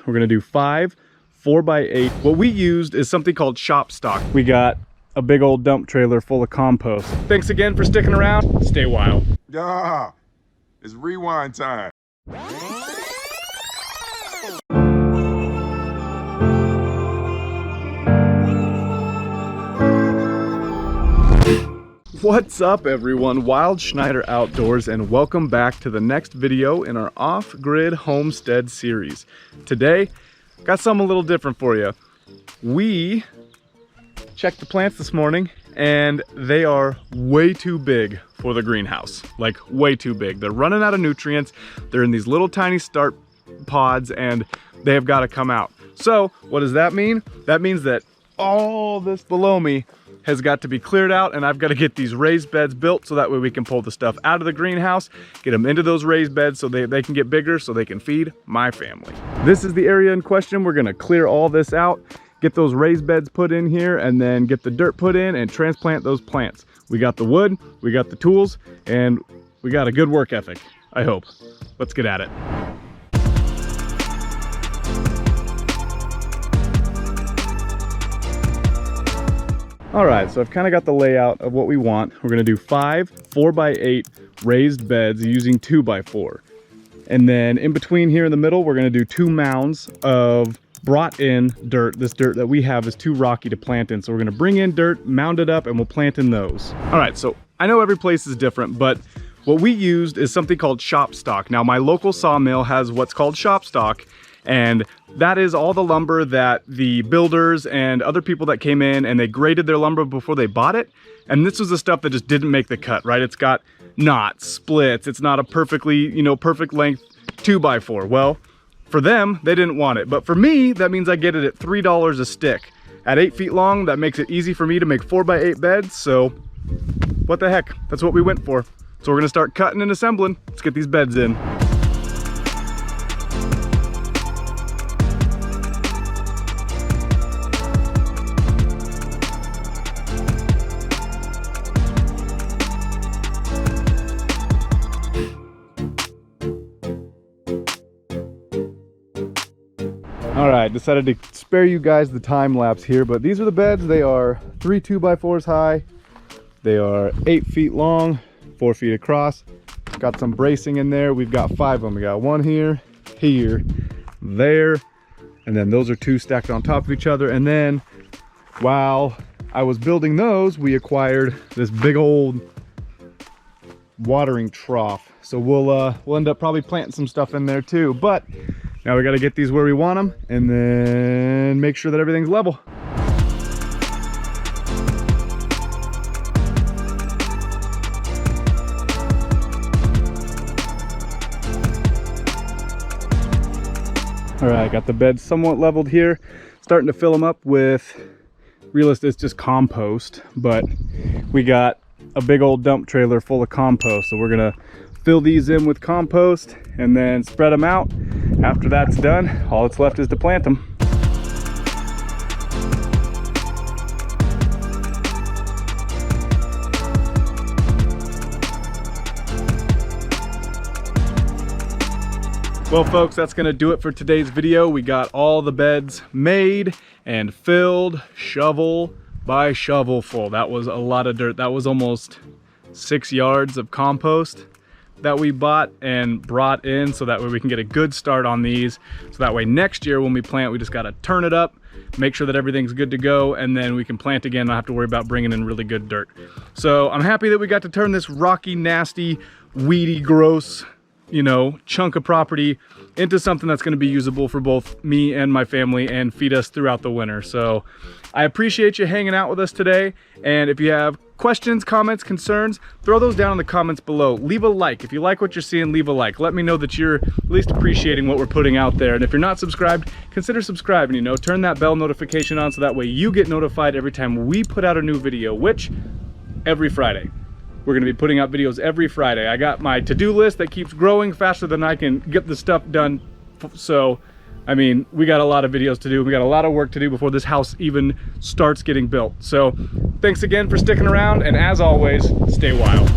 We're gonna do 5 4x8. What we used is something called shop stock. We got a big old dump trailer full of compost. Thanks again for sticking around. Stay wild. Yeah, it's rewind time. What's up everyone, Wild Schneider Outdoors, and welcome back to the next video in our off-grid homestead series. Today, got something a little different for you. We checked the plants this morning and they are way too big for the greenhouse. Like way too big. They're running out of nutrients. They're in these little tiny start pods and they have got to come out. So what does that mean? That means that all this below me has got to be cleared out, and I've got to get these raised beds built so that way we can pull the stuff out of the greenhouse, get them into those raised beds so they can get bigger so they can feed my family. This is the area in question. We're gonna clear all this out, get those raised beds put in here, and then get the dirt put in and transplant those plants. We got the wood, we got the tools, and we got a good work ethic, I hope. Let's get at it. All right, so I've kind of got the layout of what we want. We're gonna do 5 4x8 raised beds using 2x4. And then in between here in the middle, we're gonna do 2 mounds of brought in dirt. This dirt that we have is too rocky to plant in. So we're gonna bring in dirt, mound it up, and we'll plant in those. All right, so I know every place is different, but what we used is something called shop stock. Now my local sawmill has what's called shop stock, and that is all the lumber that the builders and other people that came in and they graded their lumber before they bought it. And this was the stuff that just didn't make the cut, right? It's got knots, splits, it's not a perfectly, perfect length 2x4. Well, for them, they didn't want it. But for me, that means I get it at $3 a stick. At 8 feet long, that makes it easy for me to make 4x8 beds. So what the heck, that's what we went for. So we're gonna start cutting and assembling. Let's get these beds in. All right, decided to spare you guys the time lapse here, but these are the beds. They are 3 2x4s high. They are 8 feet long, 4 feet across. Got some bracing in there. We've got 5 of them. We got one here, here, there, and then those are 2 stacked on top of each other. And then while I was building those, we acquired this big old watering trough. So we'll end up probably planting some stuff in there too. But now we got to get these where we want them and then make sure that everything's level. All right, got the beds somewhat leveled here. Starting to fill them up with, realistically it's just compost, but we got a big old dump trailer full of compost. So we're gonna fill these in with compost and then spread them out. After that's done, all that's left is to plant them. Well folks, that's gonna do it for today's video. We got all the beds made and filled, shovel by shovel full. That was a lot of dirt. That was almost 6 yards of compost that we bought and brought in, so that way we can get a good start on these. So that way next year when we plant, we just gotta turn it up, make sure that everything's good to go, and then we can plant again, not have to worry about bringing in really good dirt. So I'm happy that we got to turn this rocky, nasty, weedy, gross, chunk of property into something that's going to be usable for both me and my family and feed us throughout the winter. So I appreciate you hanging out with us today. And if you have questions, comments, concerns, throw those down in the comments below. Leave a like. If you like what you're seeing, leave a like. Let me know that you're at least appreciating what we're putting out there. And if you're not subscribed, consider subscribing, turn that bell notification on so that way you get notified every time we put out a new video, which every Friday. We're gonna be putting out videos every Friday. I got my to-do list that keeps growing faster than I can get the stuff done. So, I mean, we got a lot of videos to do. We got a lot of work to do before this house even starts getting built. So, thanks again for sticking around, and as always, stay wild.